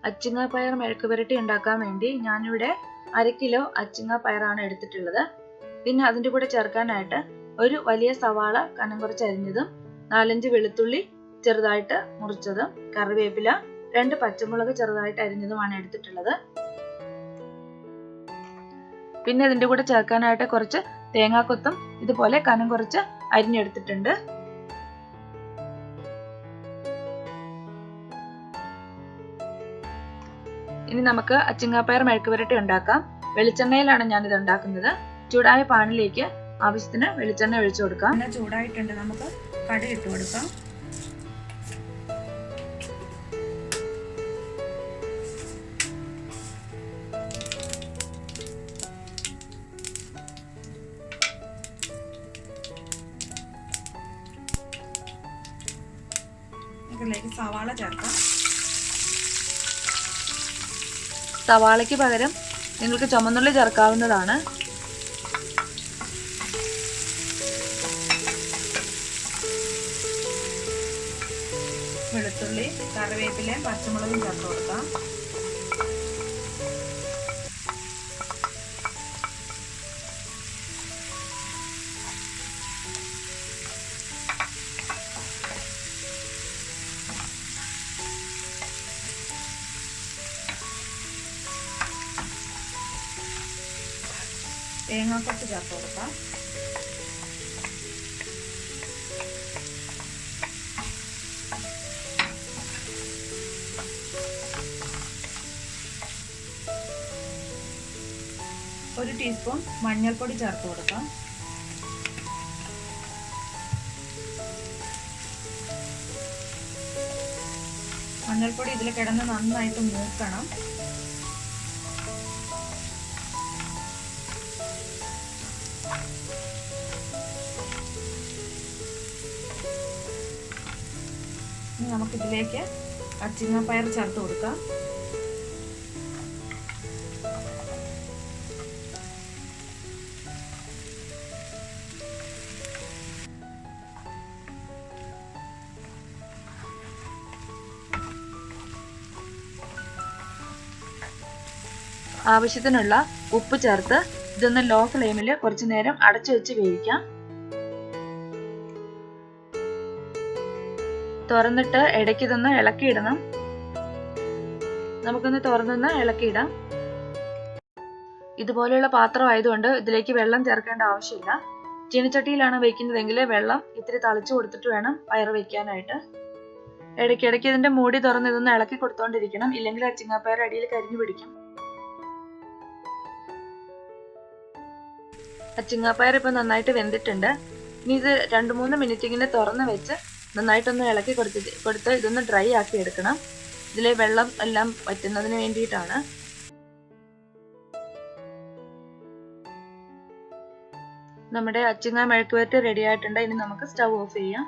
അച്ചിങ്ങ പയർ മെഴുക്കുപുരട്ടി ഉണ്ടാക്കാൻ വേണ്ടി ഞാനിവിടെ 1/2 കിലോ അച്ചിങ്ങ പയറാണ് എടുത്തിട്ടുള്ളത്. പിന്നെ അതിൻ്റെ കൂടെ ചേർക്കാനായിട്ട് ഒരു വലിയ സവാള കനം കുറച്ച് അരിഞ്ഞതും 4-5 വെളുത്തുള്ളി ചെറുതായിട്ട് മുറിച്ചതും കറിവേപ്പില 2 പച്ചമുളക് ചെറുതായിട്ട് അരിഞ്ഞതുമാണ് എടുത്തിട്ടുള്ളത്. പിന്നെ ഇതിൻ്റെ കൂടെ ചേർക്കാനായിട്ട് കുറച്ച് തേങ്ങാക്കൊത്തും ഇതുപോലെ കനം കുറച്ച് അരിഞ്ഞെടുത്തിട്ടുണ്ട്. ഇനി നമുക്ക് അച്ചിങ്ങാപ്പയർ മെഴുക്കുപുരട്ടി ഉണ്ടാക്കാം. വെളിച്ചെണ്ണയിലാണ് ഞാനിത് ഉണ്ടാക്കുന്നത്. ചൂടായ പാനിലേക്ക് ആവശ്യത്തിന് വെളിച്ചെണ്ണ ഒഴിച്ചു കൊടുക്കാം. എണ്ണ ചൂടായിട്ടുണ്ട്, നമുക്ക് കടുക് ഇട്ട് കൊടുക്കാം. ഇതിലേക്ക് സവാള ചേർക്കാം. സവാളയ്ക്ക് പകരം നിങ്ങൾക്ക് ചുമന്നുള്ളി ചേർക്കാവുന്നതാണ്. വെളുത്തുള്ളി, കറിവേപ്പിലയും പച്ചമുളകും ചേർത്ത് കൊടുക്കാം. തേങ്ങാക്കൊത്ത് ചേർത്ത് കൊടുക്കാം. ഒരു ടീസ്പൂൺ മഞ്ഞൾപ്പൊടി ചേർത്ത് കൊടുക്കാം. മഞ്ഞൾപ്പൊടി ഇതിൽ കിടന്ന് നന്നായിട്ട് മൂക്കണം. ഇനി നമുക്കിതിലേക്ക് അച്ചിങ്ങാപ്പയർ ചേർത്ത് കൊടുക്കാം. ആവശ്യത്തിനുള്ള ഉപ്പ് ചേർത്ത് ഇതൊന്ന് ലോ ഫ്ലെയിമിൽ കുറച്ചു നേരം അടച്ചു വെച്ച് വേവിക്കാം. തുറന്നിട്ട് ഇടയ്ക്ക് ഇതൊന്ന് ഇളക്കിയിടണം. നമുക്കൊന്ന് തുറന്നൊന്ന് ഇളക്കിയിടാം. ഇതുപോലെയുള്ള പാത്രം ആയതുകൊണ്ട് ഇതിലേക്ക് വെള്ളം ചേർക്കേണ്ട ആവശ്യമില്ല. ചീനച്ചട്ടിയിലാണ് വയ്ക്കുന്നതെങ്കിൽ വെള്ളം ഇത്തിരി തളിച്ചു കൊടുത്തിട്ട് വേണം പയർ വയ്ക്കാനായിട്ട്. ഇടയ്ക്കിടയ്ക്ക് ഇതിന്റെ മൂടി തുറന്ന് ഇതൊന്ന് ഇളക്കി കൊടുത്തോണ്ടിരിക്കണം, ഇല്ലെങ്കിൽ അച്ചിങ്ങാപ്പയർ അടിയിൽ കരിഞ്ഞു പിടിക്കും. അച്ചിങ്ങാപ്പയർ ഇപ്പൊ നന്നായിട്ട് വെന്തിട്ടുണ്ട്. ഇനി ഇത് 2-3 മിനിറ്റ് ഇങ്ങനെ തുറന്ന് വെച്ച് നന്നായിട്ടൊന്ന് ഇളക്കി കൊടുത്ത് ഇതൊന്ന് ഡ്രൈ ആക്കി എടുക്കണം. ഇതിലെ വെള്ളം എല്ലാം വറ്റുന്നതിന് വേണ്ടിയിട്ടാണ്. നമ്മുടെ അച്ചിങ്ങ മെഴുക്കുപുരട്ടി റെഡി ആയിട്ടുണ്ട്. ഇനി നമുക്ക് സ്റ്റവ് ഓഫ് ചെയ്യാം.